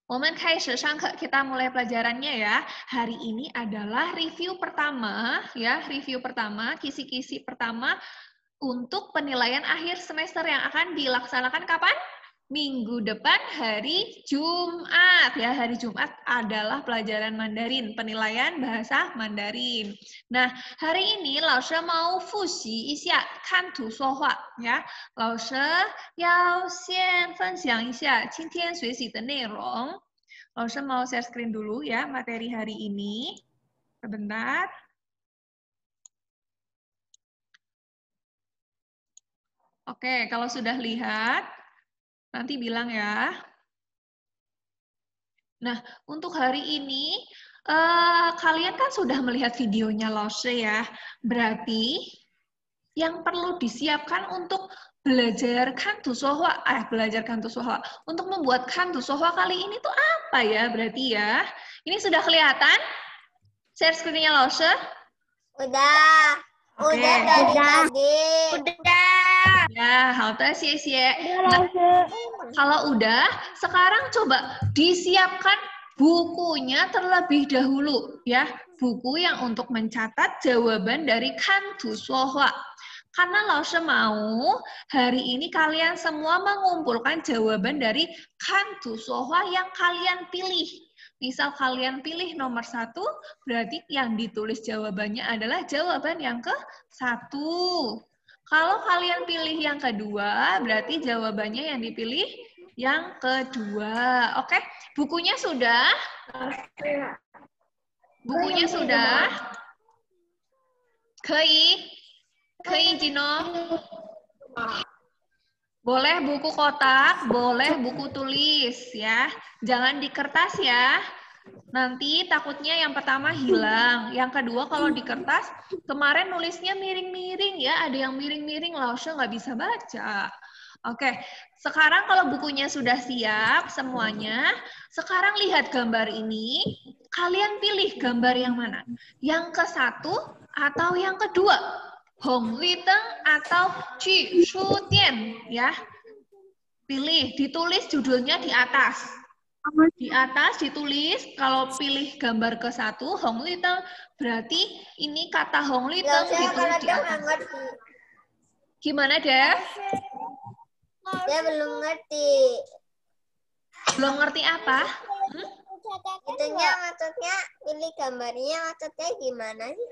Kita mulai pelajarannya ya. Hari ini adalah review pertama ya, review pertama, kisi-kisi pertama untuk penilaian akhir semester yang akan dilaksanakan kapan? Minggu depan hari Jumat ya. Hari Jumat adalah pelajaran Mandarin, penilaian bahasa Mandarin. Nah, hari ini Laoshi mau fuxi isya kantu sohua ya. Laoshi要先分享一下今天学习的内容。Laoshi mau share screen dulu ya materi hari ini. Sebentar. Oke, kalau sudah lihat, nanti bilang ya. Nah, untuk hari ini, kalian kan sudah melihat videonya Laoshi ya. Berarti, yang perlu disiapkan untuk belajar kantu sohwa, untuk membuat kantu sohwa kali ini tuh apa ya berarti ya? Ini sudah kelihatan? Share screen-nya Laoshi? Udah. Oke. Udah dari tadi. Udah. Ya, halte sia-sia. Nah, kalau udah, sekarang coba disiapkan bukunya terlebih dahulu ya. Buku yang untuk mencatat jawaban dari kantu sohwa. Karena Laoshi mau hari ini kalian semua mengumpulkan jawaban dari kantu sohwa yang kalian pilih. Misal kalian pilih nomor 1, berarti yang ditulis jawabannya adalah jawaban yang ke-1. Kalau kalian pilih yang kedua, berarti jawabannya yang dipilih yang kedua. Oke, bukunya sudah? Bukunya sudah? Kei Jino? Boleh buku kotak, boleh buku tulis ya. Jangan di kertas ya. Nanti takutnya yang pertama hilang. Yang kedua kalau di kertas, kemarin nulisnya miring-miring ya. Ada yang miring-miring, Laoshi nggak bisa baca. Oke, sekarang kalau bukunya sudah siap semuanya, sekarang lihat gambar ini. Kalian pilih gambar yang mana? Yang ke-1 atau yang kedua? Hong Li Teng atau Qu Shu Tian ya. Pilih, ditulis judulnya di atas. Di atas ditulis, kalau pilih gambar ke-1, Hong Li Teng, berarti ini kata Hong Li Teng ditulis di atas. Gimana, Dev? Dia belum ngerti. Belum ngerti apa? Itunya maksudnya, pilih gambarnya maksudnya gimana sih?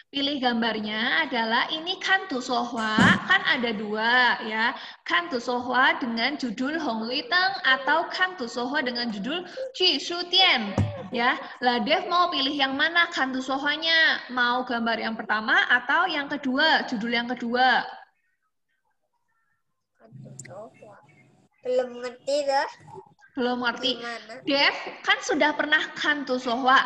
Pilih gambarnya adalah ini kantu sohwa, kan ada 2 ya. Kantu sohwa dengan judul Hong Li Teng atau kantu sohwa dengan judul Qu Shu Tian. Ya, lah Dev mau pilih yang mana kantu sohwanya? Mau gambar yang pertama atau yang kedua, judul yang kedua? Belum ngerti dah. Belum ngerti. Gimana? Dev kan sudah pernah kantu sohwa.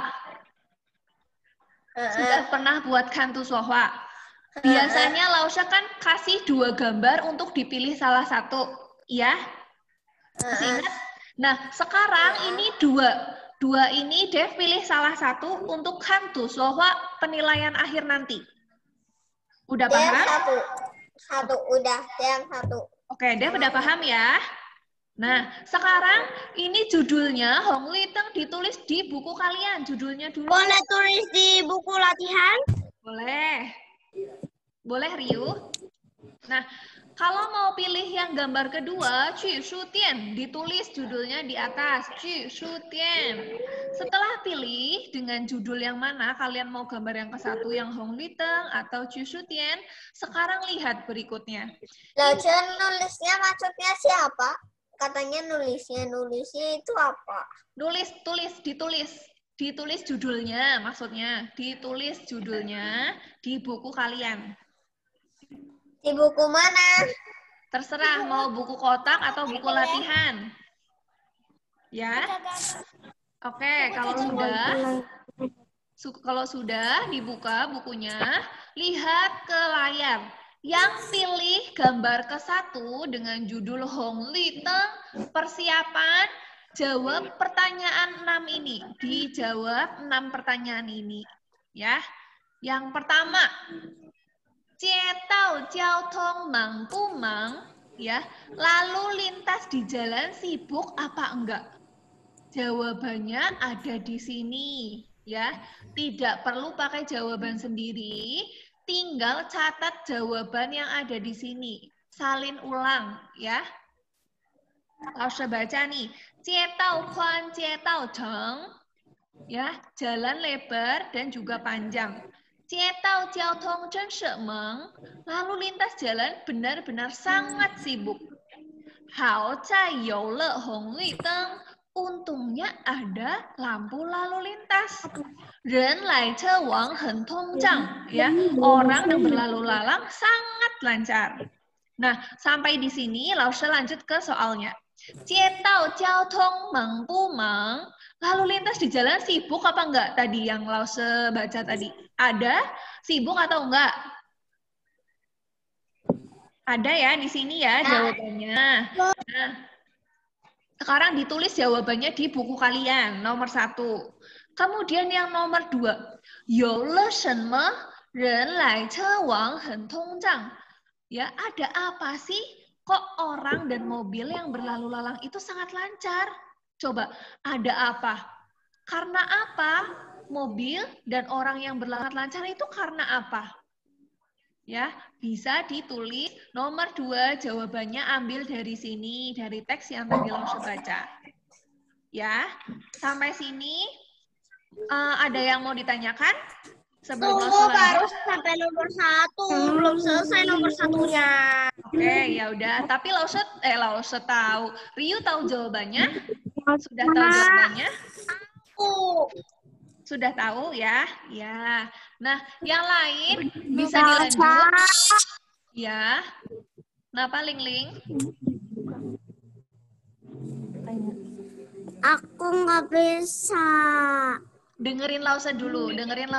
Sudah pernah buat kantu sohwa. Biasanya Laoshi kan kasih 2 gambar untuk dipilih salah satu, ya? Masih ingat? Nah, sekarang ini 2 ini Dev pilih salah satu untuk kantu sohwa penilaian akhir nanti. Udah paham? Satu udah, yang satu. Oke, Dev udah paham ya? Nah, sekarang ini judulnya Hong Li Teng ditulis di buku kalian. Judulnya dulu. Boleh tulis di buku latihan? Boleh. Boleh, Ryu? Nah, kalau mau pilih yang gambar kedua, Qu Shu Tian, ditulis judulnya di atas, Qu Shu Tian. Setelah pilih dengan judul yang mana, kalian mau gambar yang ke-1 yang Hong Li Teng atau Qu Shu Tian, sekarang lihat berikutnya. Lalu nulisnya maksudnya siapa? Katanya nulisnya itu apa? Ditulis judulnya, maksudnya ditulis judulnya di buku kalian. Di buku mana? Terserah mau buku kotak atau buku latihan. Ya. Oke, kalau sudah dibuka bukunya, lihat ke layar. Yang pilih gambar ke-1 dengan judul Hong Li Teng, persiapan jawab pertanyaan 6 ini. Dijawab 6 pertanyaan ini. Ya. Yang pertama, Jie Dao Jiao Tong Mang Bu Mang, ya. Lalu lintas di jalan sibuk apa enggak? Jawabannya ada di sini, ya. Tidak perlu pakai jawaban sendiri, tinggal catat jawaban yang ada di sini. Salin ulang, ya. Langsung baca nih. Jie dao kuan, jie dao cheng. Ya, jalan lebar dan juga panjang. Jie dao jiao tong zhen shemeng. Lalu lintas jalan benar-benar sangat sibuk. Hao zai you le hong li teng. Untungnya ada lampu lalu lintas. Ren lai ce wang hen tong zhang. Ya, orang yang berlalu lalang sangat lancar. Nah, sampai di sini Lause lanjut ke soalnya. Jie dao jiao tong meng bu meng. Lalu lintas di jalan sibuk apa enggak tadi yang Lause baca tadi? Ada? Sibuk atau enggak? Ada ya di sini ya jawabannya. Nah, sekarang ditulis jawabannya di buku kalian, nomor 1. Kemudian yang nomor 2. You le shenme ren lai ce wang hen tong zhang. Ya, ada apa sih? Kok orang dan mobil yang berlalu lalang itu sangat lancar? Coba, ada apa? Karena apa? Mobil dan orang yang berlalu lancar itu karena apa? Ya, bisa ditulis nomor 2 jawabannya ambil dari sini, dari teks yang tadi Lause baca. Ya, sampai sini ada yang mau ditanyakan? Sebelum Tunggu, baru sampai nomor 1, belum selesai nomor 1-nya. Oke, ya udah. Tapi Lause tahu. Ryu tahu jawabannya? Sudah tahu jawabannya? Sudah tahu ya? Ya. Nah, yang lain bisa dilanjut. Ya. Kenapa, Ling Ling? Aku nggak bisa. Dengerin Lause dulu, ya, dengerin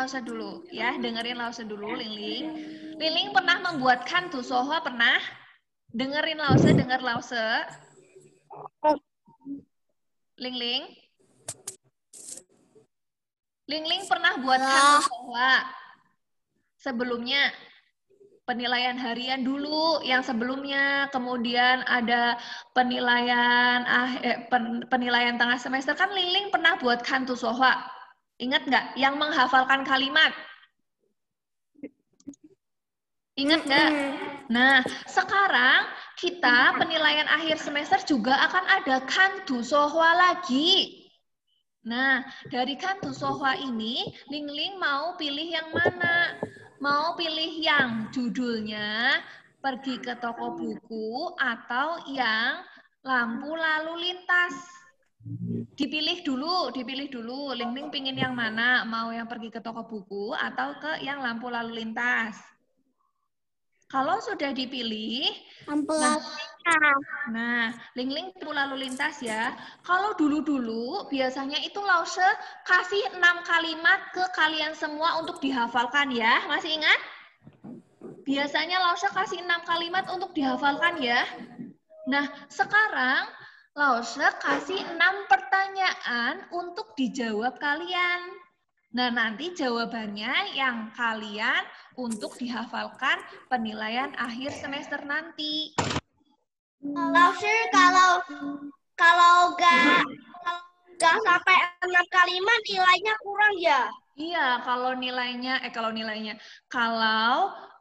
Lause dulu, Ling Ling. Ling Ling pernah membuatkan tu soho pernah? Dengerin Lause, dengar Lause. Ling Ling. Ling Ling pernah buatkan tu soho sebelumnya. Penilaian harian dulu yang sebelumnya, kemudian ada penilaian penilaian tengah semester kan Ling Ling pernah buat kantu sohwa. Ingat nggak? Yang menghafalkan kalimat. Ingat nggak? Nah, sekarang kita penilaian akhir semester juga akan ada kantu sohwa lagi. Nah, dari kantu sohwa ini, Ling Ling mau pilih yang mana? Mau pilih yang judulnya pergi ke toko buku atau yang lampu lalu lintas? Dipilih dulu. Ling Ling pingin yang mana? Mau yang pergi ke toko buku atau ke yang lampu lalu lintas? Kalau sudah dipilih, nah, Ling Ling lalu lintas ya. Kalau dulu-dulu biasanya itu Lause kasih 6 kalimat ke kalian semua untuk dihafalkan ya. Masih ingat? Biasanya Lause kasih 6 kalimat untuk dihafalkan ya. Nah, sekarang Lause kasih 6 pertanyaan untuk dijawab kalian. Nah, nanti jawabannya yang kalian untuk dihafalkan penilaian akhir semester nanti. Kalau nggak sampai 6 kalimat nilainya kurang ya? Iya, kalau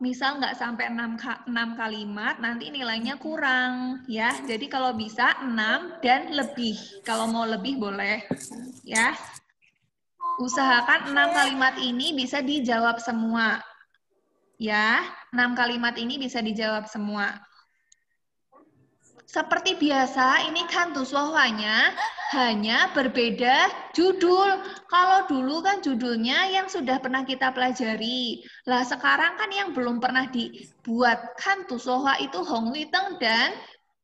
misal nggak sampai 6 kalimat, nanti nilainya kurang ya. Jadi kalau bisa 6 dan lebih. Kalau mau lebih boleh ya. Usahakan 6 kalimat ini bisa dijawab semua. Ya, 6 kalimat ini bisa dijawab semua. Seperti biasa, ini kan tusohwanya hanya berbeda judul. Kalau dulu kan judulnya yang sudah pernah kita pelajari. Lah sekarang kan yang belum pernah dibuat kan tusohwa itu Hong Li Teng dan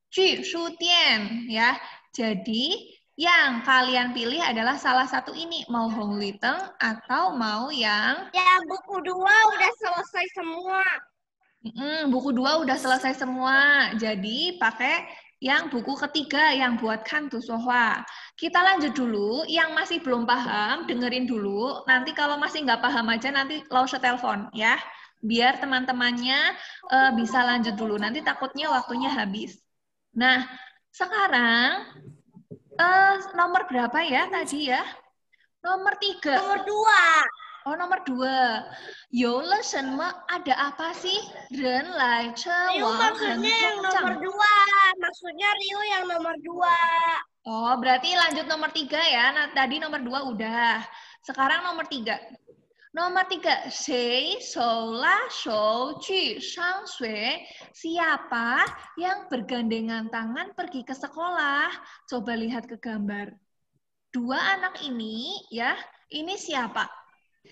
Ju Shu Tian ya. Jadi yang kalian pilih adalah salah satu ini, mau Hong Li Teng atau mau yang buku 2 udah selesai semua. Buku 2 udah selesai semua. Jadi pakai yang buku ketiga yang buatkan tuh sohwa. Kita lanjut dulu. Yang masih belum paham, dengerin dulu. Nanti kalau masih nggak paham aja, nanti Lause telepon ya. Biar teman-temannya bisa lanjut dulu. Nanti takutnya waktunya habis. Nah, sekarang Nomor berapa ya tadi ya? Nomor 3. Nomor 2. Oh, nomor 2. Yola shenme ada apa sih? Ren lai che Ryu wang maksudnya yang hentong nomor chang. 2. Maksudnya Ryu yang nomor 2. Oh, berarti lanjut nomor 3 ya. Nah, tadi nomor 2 udah. Sekarang nomor 3. Nomor 3. Shei shou la shou ju shang shui. Siapa yang bergandengan tangan pergi ke sekolah? Coba lihat ke gambar. 2 anak ini ya, ini siapa?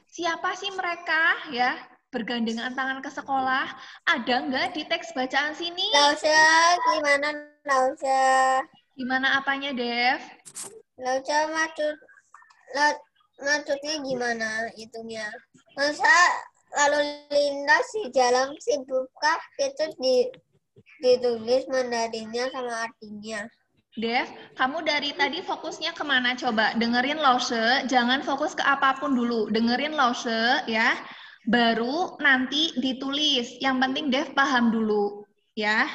Siapa sih mereka ya bergandengan tangan ke sekolah? Ada nggak di teks bacaan sini? Lausa gimana Lausa? Gimana apanya, Dev? Lausa maksudnya gimana itunya? Masa lalu lintas di jalan sibukkah itu ditulis mandarinnya sama artinya? Dev, kamu dari tadi fokusnya kemana coba? Dengerin Lause, jangan fokus ke apapun dulu. Dengerin Lause ya, baru nanti ditulis. Yang penting Dev paham dulu ya.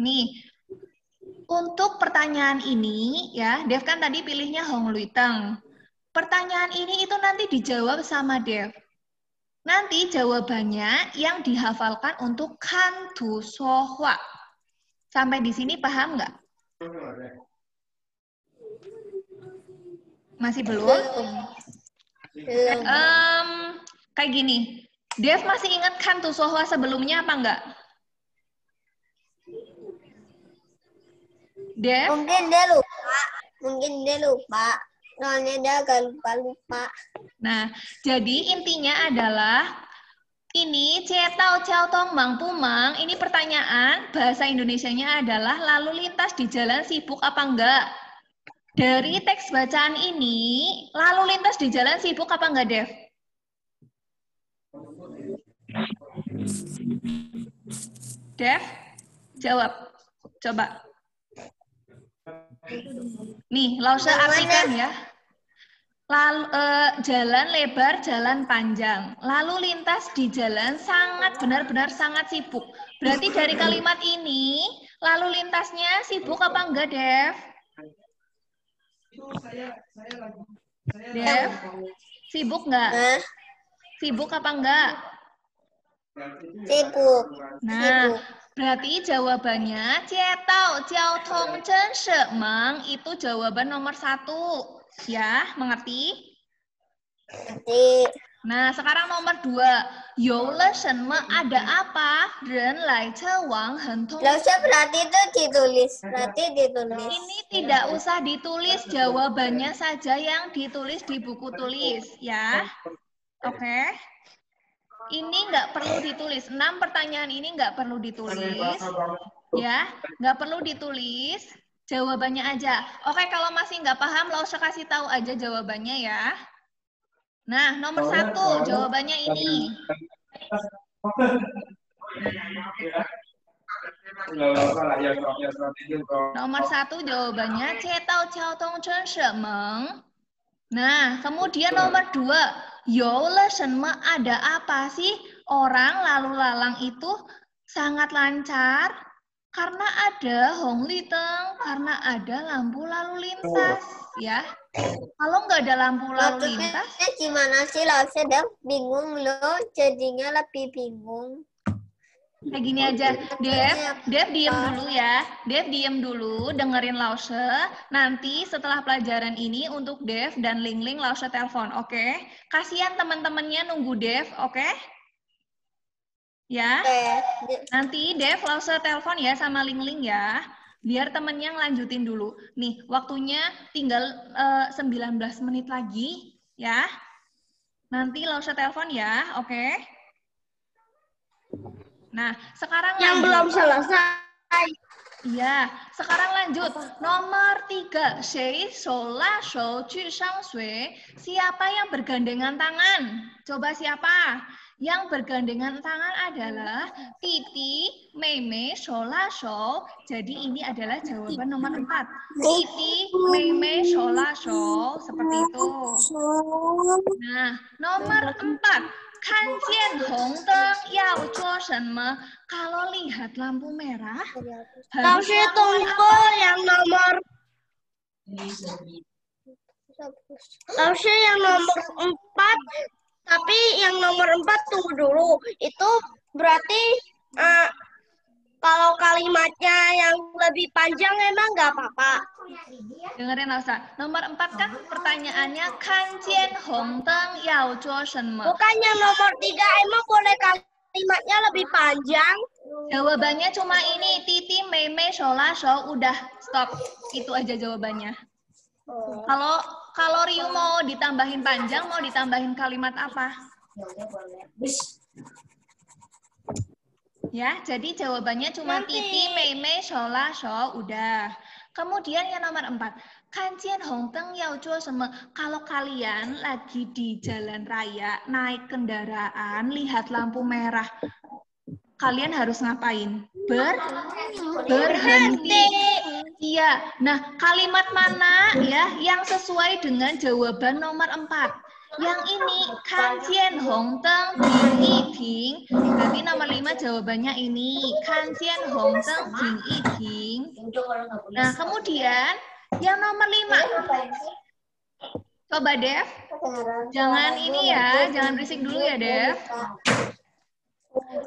Nih, untuk pertanyaan ini ya, Dev kan tadi pilihnya Hong Luiteng. Pertanyaan ini itu nanti dijawab sama Dev. Nanti jawabannya yang dihafalkan untuk kan tu so hua. Sampai di sini paham nggak? Masih belum? Belum. Kayak gini. Dev masih ingat kan tu so hua sebelumnya apa nggak? Dev? Mungkin dia lupa. Soalnya dia agak lupa. Nah, jadi intinya adalah ini Ciao Ciao Tong Mang Pumang, ini pertanyaan bahasa Indonesianya adalah lalu lintas di jalan sibuk apa enggak? Dari teks bacaan ini, lalu lintas di jalan sibuk apa enggak, Dev? Dev, jawab. Coba. Nih, Lause artikan ya. Lalu, jalan lebar, jalan panjang. Lalu lintas di jalan sangat benar-benar sangat sibuk. Berarti dari kalimat ini, lalu lintasnya sibuk apa enggak, Dev? Dev, sibuk enggak? Sibuk apa enggak? Sibuk. Nah, berarti jawabannya Ciao Jiao Tong Chen Shemeng itu jawaban nomor 1. Ya, mengerti? Nanti. Nah, sekarang nomor 2. Youle shenme ada apa? Ren lai che wang hentong. Lausa berarti itu ditulis. Ini tidak usah ditulis, jawabannya saja yang ditulis di buku tulis, ya. Oke. Ini nggak perlu ditulis. 6 pertanyaan ini nggak perlu ditulis. Ya, nggak perlu ditulis. Jawabannya aja. Oke, kalau masih nggak paham, Lause kasih tahu aja jawabannya ya. Nah, nomor 1, jawabannya ini. Nomor 1 jawabannya Ciao Ciao Tong Chen Shemeng. Nah, kemudian nomor 2, Youle shenme ada apa sih? Orang lalu lalang itu sangat lancar karena ada Hong Liteng, karena ada lampu lalu lintas, ya. Kalau nggak ada lampu lalu lintas, gimana sih Lausa? Dia bingung loh, jadinya lebih bingung. kayak gini aja. Dev diem dulu ya. Dev diem dulu, dengerin Lause. Nanti setelah pelajaran ini untuk Dev dan Ling Lause telepon, oke? Kasihan teman-temannya nunggu Dev, oke? Ya. Nanti Dev Lause telepon ya sama Ling ya. Biar temennya ngelanjutin dulu. Nih, waktunya tinggal 19 menit lagi ya. Nanti Lause telepon ya, oke? Nah, sekarang yang lanjut. belum selesai. Iya, sekarang lanjut. Nomor 3, Shei shou la shou ju shang shui. Siapa yang bergandengan tangan? Coba siapa? Yang bergandengan tangan adalah Titi, Mei Mei, shou la shou. Jadi ini adalah jawaban nomor 4. Titi, Mei Mei, shou la shou. Seperti itu. Nah, nomor 4. Kan jian hong deng yao zuo shenme? Kalau lihat lampu merah, harus Lausa tunggu yang nomor Lalu yang nomor 4, tapi yang nomor 4 tunggu dulu. Itu berarti kalau kalimatnya yang lebih panjang emang nggak apa-apa. Dengerin Lausa. Nomor 4 kan pertanyaannya kanjian hongteng yao zuo shenme. Bukan yang nomor 3 emang boleh kalimatnya lebih panjang? Jawabannya cuma ini, Titi, Mei Mei, Shola, Shou, udah stop. Itu aja jawabannya. Kalau Ryu mau ditambahin panjang, mau ditambahin kalimat apa? Ya, jadi jawabannya cuma Titi, Mei Mei, Shola, Shou, udah. Kemudian yang nomor 4, kanjian hongteng yao zuo shenme. Kalau kalian lagi di jalan raya, naik kendaraan, lihat lampu merah, kalian harus ngapain? Berhenti. Iya. Nah, kalimat mana ya yang sesuai dengan jawaban nomor 4? Yang ini, kanjian hongteng jing yi ting. Berarti nomor 5 jawabannya ini, kanjian hongteng jing yi ting. Nah, kemudian yang nomor 5. Coba, Dev. Jangan ini ya, jangan berisik dulu ya, Dev.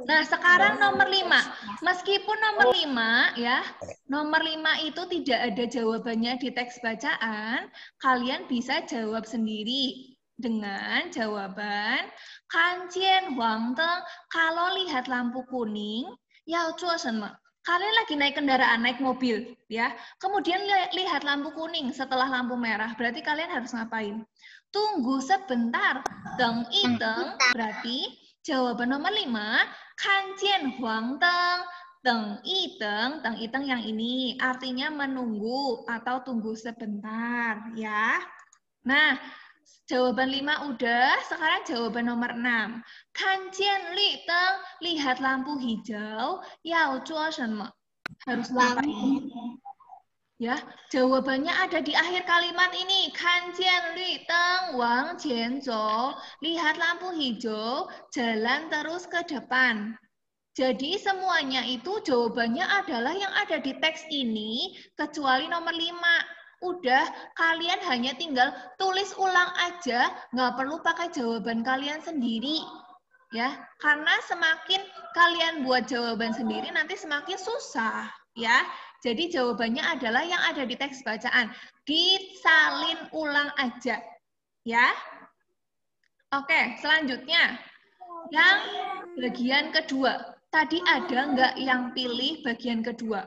Nah, sekarang nomor 5. Meskipun nomor 5 ya, nomor 5 itu tidak ada jawabannya di teks bacaan, kalian bisa jawab sendiri dengan jawaban kanjian huangteng. Kalau lihat lampu kuning, yao zuo shenme. Kalian lagi naik kendaraan, naik mobil ya. Kemudian lihat lampu kuning setelah lampu merah, berarti kalian harus ngapain? Tunggu sebentar. Teng iteng berarti jawaban nomor 5, kanjian huangteng, teng iteng yang ini artinya menunggu atau tunggu sebentar ya. Nah, jawaban 5 udah, sekarang jawaban nomor 6. Kanjian liteng, lihat lampu hijau, yao zuo shenme. Harus ngapain? Ya, jawabannya ada di akhir kalimat ini. Kanjian liteng wang jianzhou. Lihat lampu hijau, jalan terus ke depan. Jadi semuanya itu jawabannya adalah yang ada di teks ini, kecuali nomor 5. Udah, kalian hanya tinggal tulis ulang aja, nggak perlu pakai jawaban kalian sendiri. Ya, karena semakin kalian buat jawaban sendiri, nanti semakin susah. Ya, jadi jawabannya adalah yang ada di teks bacaan. Disalin ulang aja. Ya. Oke, selanjutnya. Yang bagian kedua. Tadi ada nggak yang pilih bagian kedua?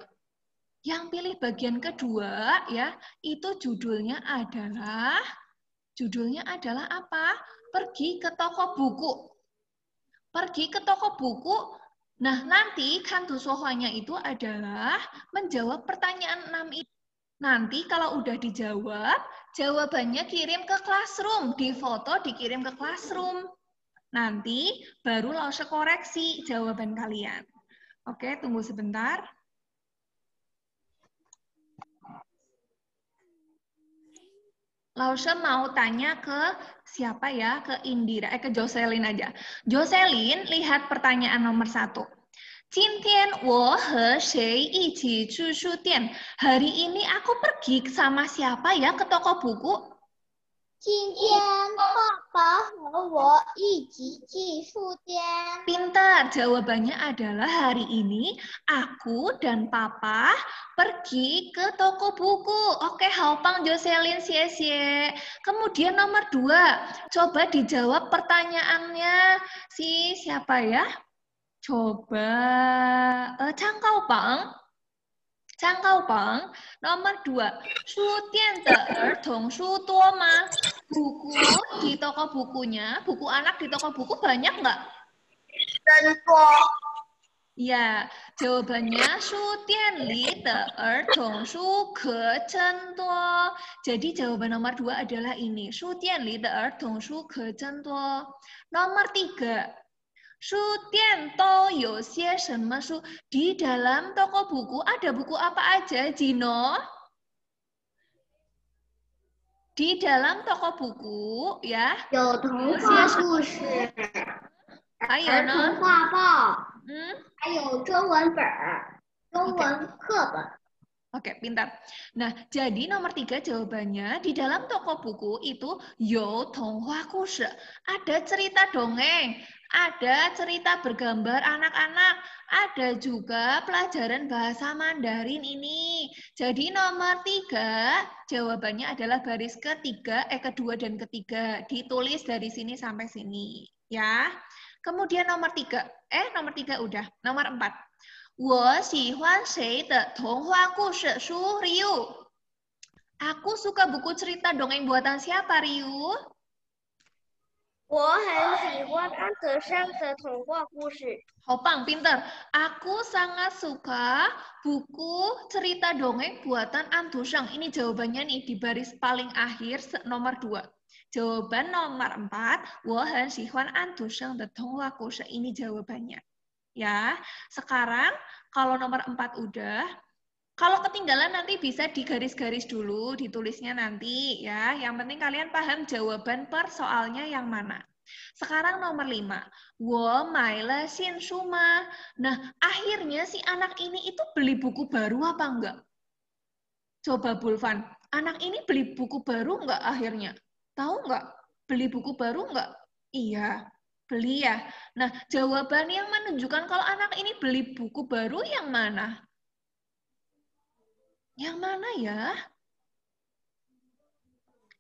Yang pilih bagian kedua, ya, itu judulnya adalah apa? Pergi ke toko buku. Pergi ke toko buku. Nah, nanti kantu sohwanya itu adalah menjawab pertanyaan 6 itu. Nanti kalau udah dijawab, jawabannya kirim ke classroom, difoto dikirim ke classroom. Nanti baru Lause koreksi jawaban kalian. Oke, tunggu sebentar. Lause mau tanya ke siapa ya? Ke Indira, ke Jocelyn aja. Jocelyn, lihat pertanyaan nomor 1. 今天我和谁一起去书店? Hari ini aku pergi sama siapa ya ke toko buku? 今天爸爸和我一起去书店。 Pintar, jawabannya adalah hari ini aku dan papa pergi ke toko buku. Oke, Haopang Jocelyn, xie. Kemudian nomor 2, coba dijawab pertanyaannya siapa ya? Coba Chang Kaopang. Chang Kaopang, nomor 2. 书店的儿童书多吗? Buku di toko bukunya, buku anak di toko buku banyak nggak? Tentu. Ya, jawabannya 书店里的儿童书可真多. Jadi jawaban nomor 2 adalah ini. 书店里的儿童书可真多. Nomor 3. 书店都有些什么书? Di dalam toko buku ada buku apa aja, Gino? Di dalam toko buku, ya. 有童话故事，还有呢？儿童画报，嗯，还有中文本、中文课本。Oke, pintar. Nah, jadi nomor 3 jawabannya di dalam toko buku itu you tonghua kushi. Ada cerita dongeng, ada cerita bergambar anak-anak, ada juga pelajaran bahasa Mandarin ini. Jadi nomor 3 jawabannya adalah baris kedua dan ketiga. Ditulis dari sini sampai sini, ya. Kemudian nomor 3 udah. Nomor 4. 我喜欢谁的童话故事书 Ryu? Aku suka buku cerita dongeng buatan siapa, Ryu? 我很喜欢安德善的童话故事。 Hopang, pinter. Aku sangat suka buku cerita dongeng buatan Andusang. Ini jawabannya nih di baris paling akhir nomor 2. Jawaban nomor 4. 我很喜欢安徒生的童话故事. Ini jawabannya. Ya, sekarang kalau nomor 4 udah, kalau ketinggalan nanti bisa digaris-garis dulu, ditulisnya nanti ya. Yang penting kalian paham jawaban per soalnya yang mana. Sekarang nomor 5. 我买了新书吗? Nah, akhirnya si anak ini itu beli buku baru apa enggak? Coba Bulvan, anak ini beli buku baru enggak akhirnya? Tahu enggak? Beli buku baru enggak? Iya. Beli ya. Nah, jawaban yang menunjukkan kalau anak ini beli buku baru yang mana? Yang mana ya?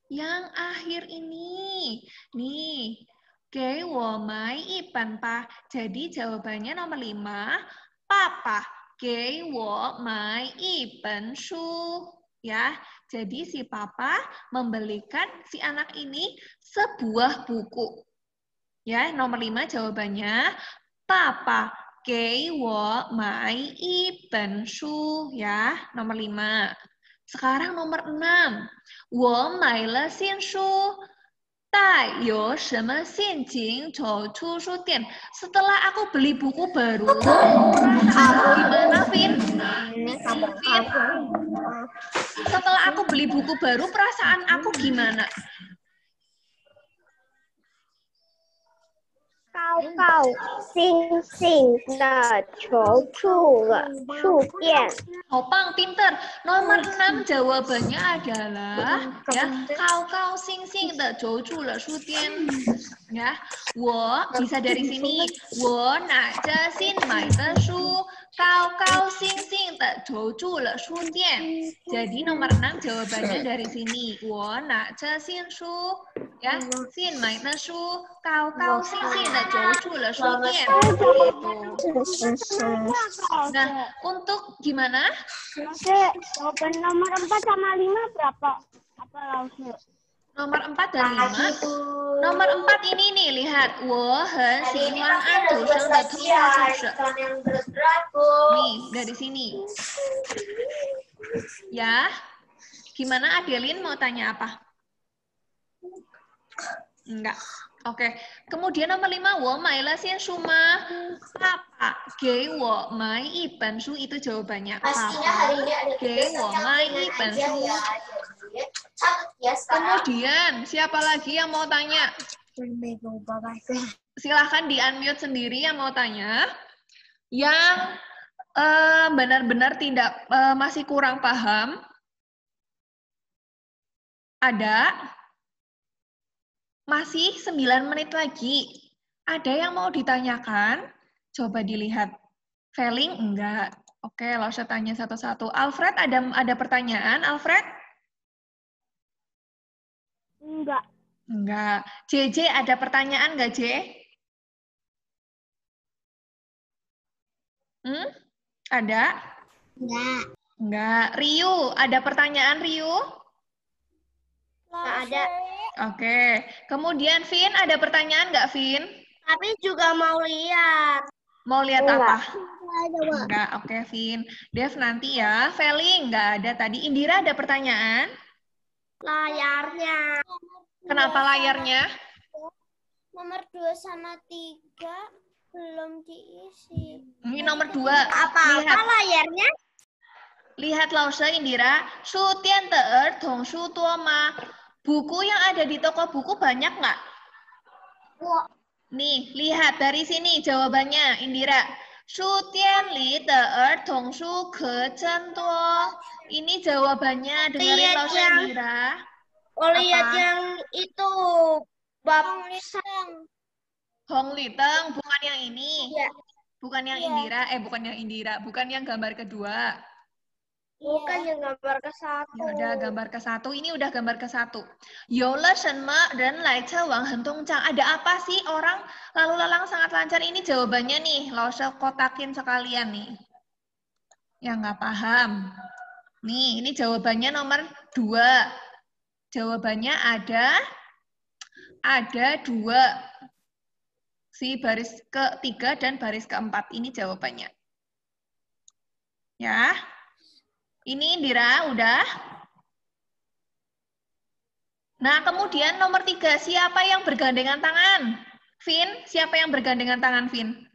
Yang akhir ini. Nih, 给我买一本吧. Jadi jawabannya nomor 5. Papa, 给我买一本书. Ya, jadi si papa membelikan si anak ini sebuah buku. Ya, nomor 5 jawabannya, Papa, 给我买一本书. Ya, nomor 5. Sekarang nomor 6. 我买了新书. 带有什么心情走出书店? Setelah aku beli buku baru, gimana, Vin? Vin? Setelah aku beli buku baru, perasaan aku gimana? 高高兴兴的求助了书店。 Hopang, pinter. Nomor 6 jawabannya adalah ya, 高高兴兴的走出了书店. Ya, 我 bisa dari sini. 我拿着新买的书，高高兴兴的走出了书店. Jadi nomor 6 jawabannya dari sini. 我拿着新书 ya, 新买的书，高高兴兴的走出了书店. Nah, untuk gimana? Jawaban nomor 4 sama 5 berapa? Apa langsung? Nomor 4 dan 5. Nomor 4 ini nih, lihat. 我很喜欢安徒生的童话故事. Nih, dari sini. Ya. Gimana Adeline mau tanya apa? Enggak. Oke. Kemudian nomor 5, 我买了新书吗? Papa, 给我买一本书. Itu jawabannya. Papa, 给我买一本书. Kemudian, siapa lagi yang mau tanya? Silahkan di-unmute sendiri yang mau tanya. Yang benar-benar tidak masih kurang paham. Ada? Masih 9 menit lagi. Ada yang mau ditanyakan? Coba dilihat. Feeling? Enggak. Oke, langsung tanya satu-satu. Alfred, ada pertanyaan, Alfred? Enggak. Enggak. JJ, ada pertanyaan enggak, J? Ada? Enggak. Enggak. Ryu, ada pertanyaan, Ryu? Enggak ada. Oke. Kemudian, Vin, ada pertanyaan enggak, Vin? Tapi juga mau lihat. Mau lihat Enggak. apa? Enggak. Oke, Vin. Dev nanti ya. Feli, enggak ada tadi. Indira, ada pertanyaan? Layarnya. Kenapa layarnya? Nomor 2 sama 3 belum diisi. Ini nomor 2. Apa layarnya? Lihat Lause, Indira. Shu Tian De Er Tong Shu Tuo Ma. Buku yang ada di toko buku banyak nggak? Nih, lihat dari sini jawabannya, Indira. 书店里的儿童书可真多. Ini jawabannya, dengerin Lihat Lausha yang- Indira. Oh, lihat Apa? yang itu bab Hong Liteng, bukan yang ini. ya, Bukan yang Indira, bukan yang Indira, bukan yang gambar kedua. bukan yang gambar ke satu. Ya udah gambar ke satu, ini udah gambar ke satu. Yola Shenme dan Laice Wang Hentung Chang. Ada apa sih orang lalu lalang sangat lancar? Ini jawabannya nih, Lausha kotakin sekalian nih. Yang nggak paham. Nih, ini jawabannya nomor 2. Jawabannya ada 2. Si baris ke-3 dan baris ke-4. Ini jawabannya. Ya. Ini Indira, udah. Nah, kemudian nomor 3. Siapa yang bergandengan tangan? Vin, siapa yang bergandengan tangan, Vin?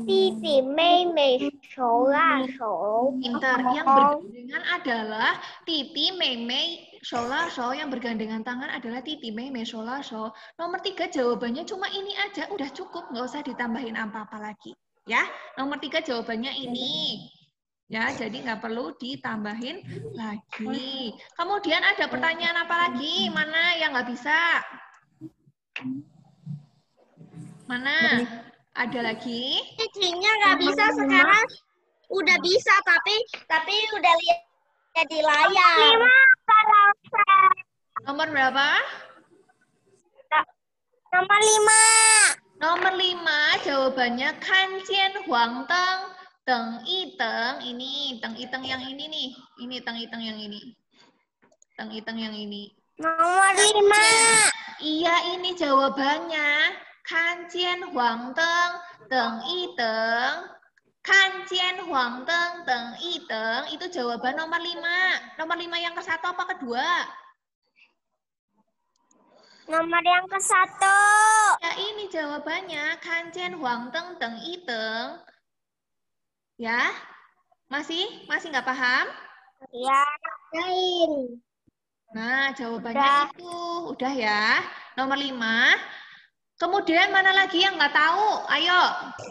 Pipi, mei, mei, shou, la, shou. Pinter. Yang bergandengan adalah Titi, Mei, Shola, Show. Yang bergandengan tangan adalah Titi, Mei, Shola, Show. Nomor 3 jawabannya cuma ini aja. Udah cukup, nggak usah ditambahin apa-apa lagi. Ya, nomor 3 jawabannya ini. Ya, jadi nggak perlu ditambahin lagi. Kemudian ada pertanyaan apa lagi? Mana yang nggak bisa? Mana? Ada lagi? Cicinya nggak bisa sekarang. Udah bisa, tapi udah lihat di layar. Nomor berapa? Nomor 5. Nomor 5 jawabannya Kanjian Huang Teng, Teng I Teng. Ini Teng I Teng yang ini nih. Ini Teng I Teng yang ini. Teng I Teng yang ini. Nomor 5. Iya, ini jawabannya. Kanjian Huang Teng, Teng I Teng. Kanjian Huang Teng, Teng I Teng. Itu jawaban nomor 5. Nomor 5 yang ke satu apa kedua? Nomor yang ke 1. Ya, ini jawabannya. Kanjian Huang Teng, Teng I Teng. Ya, masih nggak paham? Ya. Nah, jawabannya itu. Udah ya. Nomor 5. Kemudian mana lagi yang nggak tahu? Ayo,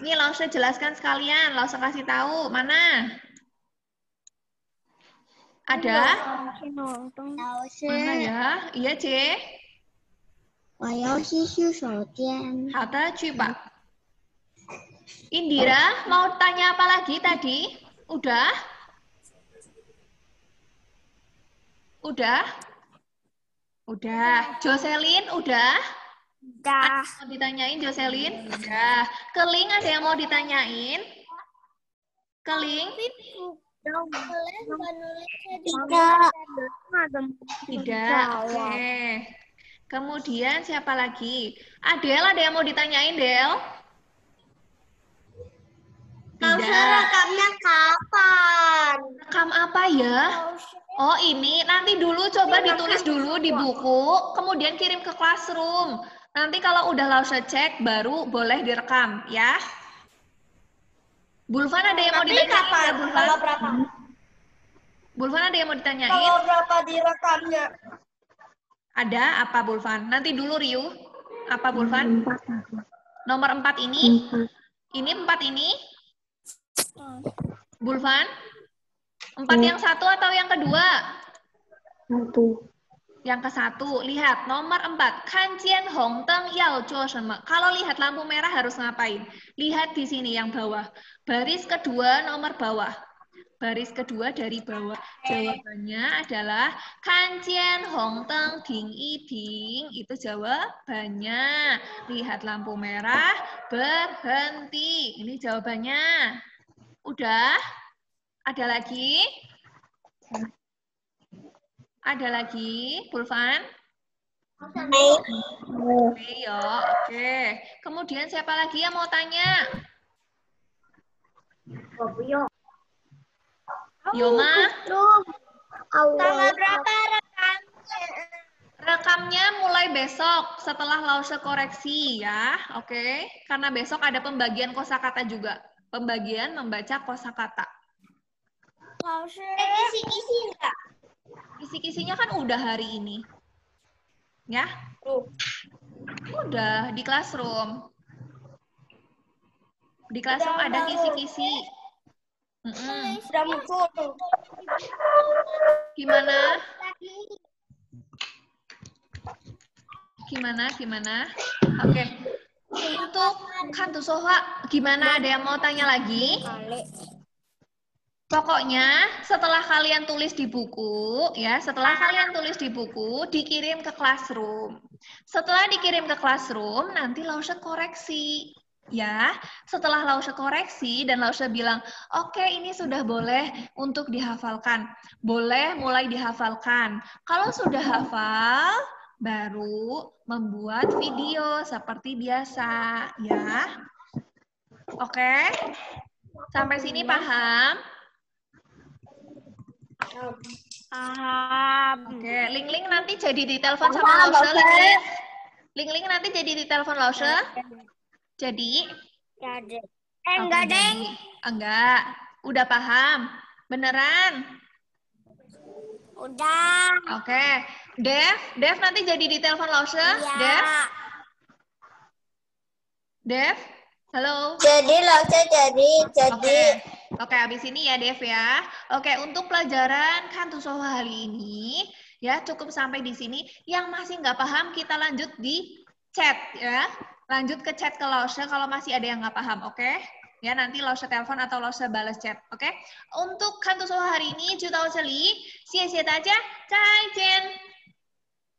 ini langsung jelaskan sekalian. Langsung kasih tahu. Mana? Ada? Mana ya? Iya, C. 我要去洗手间。好的，去吧。Indira, mau tanya apa lagi tadi? Udah? Udah? Udah. Jocelyn, udah? Ada yang mau ditanyain, Jocelyn? Udah. Keling, ada yang mau ditanyain? Keling? Tidak. Oke. Kemudian siapa lagi? Adel, ada yang mau ditanyain, Del? Tidak. Rekamnya kapan? Rekam apa ya? Oh, ini nanti dulu coba ditulis dulu di buku, kemudian kirim ke classroom. Nanti kalau udah Lausha cek, baru boleh direkam, ya. Bulvan ada yang mau ditanyain nggak, Bulvan? Kalau berapa? Bulvan ada yang mau ditanyain? Kalau berapa direkamnya? Ada apa, Bulvan? Nanti dulu, Riu. Apa, Bulvan? Nomor 4 ini? Ini 4 ini? Bulvan? 4 yang satu atau yang kedua? Satu. Yang ke 1, lihat nomor 4. Kanjian Hong Teng Yao Zuo Shenme. Kalau lihat lampu merah harus ngapain? Lihat di sini yang bawah. Baris kedua nomor bawah. Baris kedua dari bawah. Jawabannya adalah Kanjian Hong Teng Ding I Ding. Itu jawabannya. Lihat lampu merah, berhenti. Ini jawabannya. Udah? Ada lagi? Ada lagi, Bulvan? Oke, oke. Kemudian siapa lagi yang mau tanya? Yoma? Tanggal berapa rekamnya? Rekamnya mulai besok setelah Lausha koreksi ya. Oke, karena besok ada pembagian kosakata juga. Pembagian membaca kosakata. Kisi-kisi enggak? Kisi-kisinya kan udah hari ini. Ya? Udah di classroom. Di Classroom ada kisi-kisi. Sudah muncul. Gimana? Gimana? Oke. Untuk Kantu Soha, gimana? Ada yang mau tanya lagi? Pokoknya setelah kalian tulis di buku, ya, dikirim ke Classroom. Setelah dikirim ke Classroom, nanti Lausha koreksi. Ya, setelah Lausha koreksi dan Lausha bilang, oke, ini sudah boleh untuk dihafalkan. Boleh mulai dihafalkan. Kalau sudah hafal, baru membuat video seperti biasa, ya. Oke? Sampai sini paham? Paham. Oke, Ling nanti jadi ditelepon sama Lausha, Ling nanti jadi ditelepon Lausha? Jadi? Jadi. Enggak, Deng. Enggak. Udah paham? Beneran? Udah. Oke. Dev nanti jadi ditelepon Lausha? Iya. Dev? Halo? Jadi Lausha jadi. Oke, habis ini ya Dev ya. Oke, untuk pelajaran Kantu Soha hari ini ya cukup sampai di sini. Yang masih nggak paham kita lanjut di chat ya. Lanjut ke chat ke Lausha kalau masih ada yang nggak paham, oke? Ya, nanti Lausha telepon atau Lausha balas chat, oke? Untuk Kantu Soha hari ini, 知道这里，谢谢大家，再见，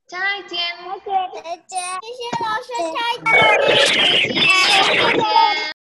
再见，谢谢老师，再见。再见。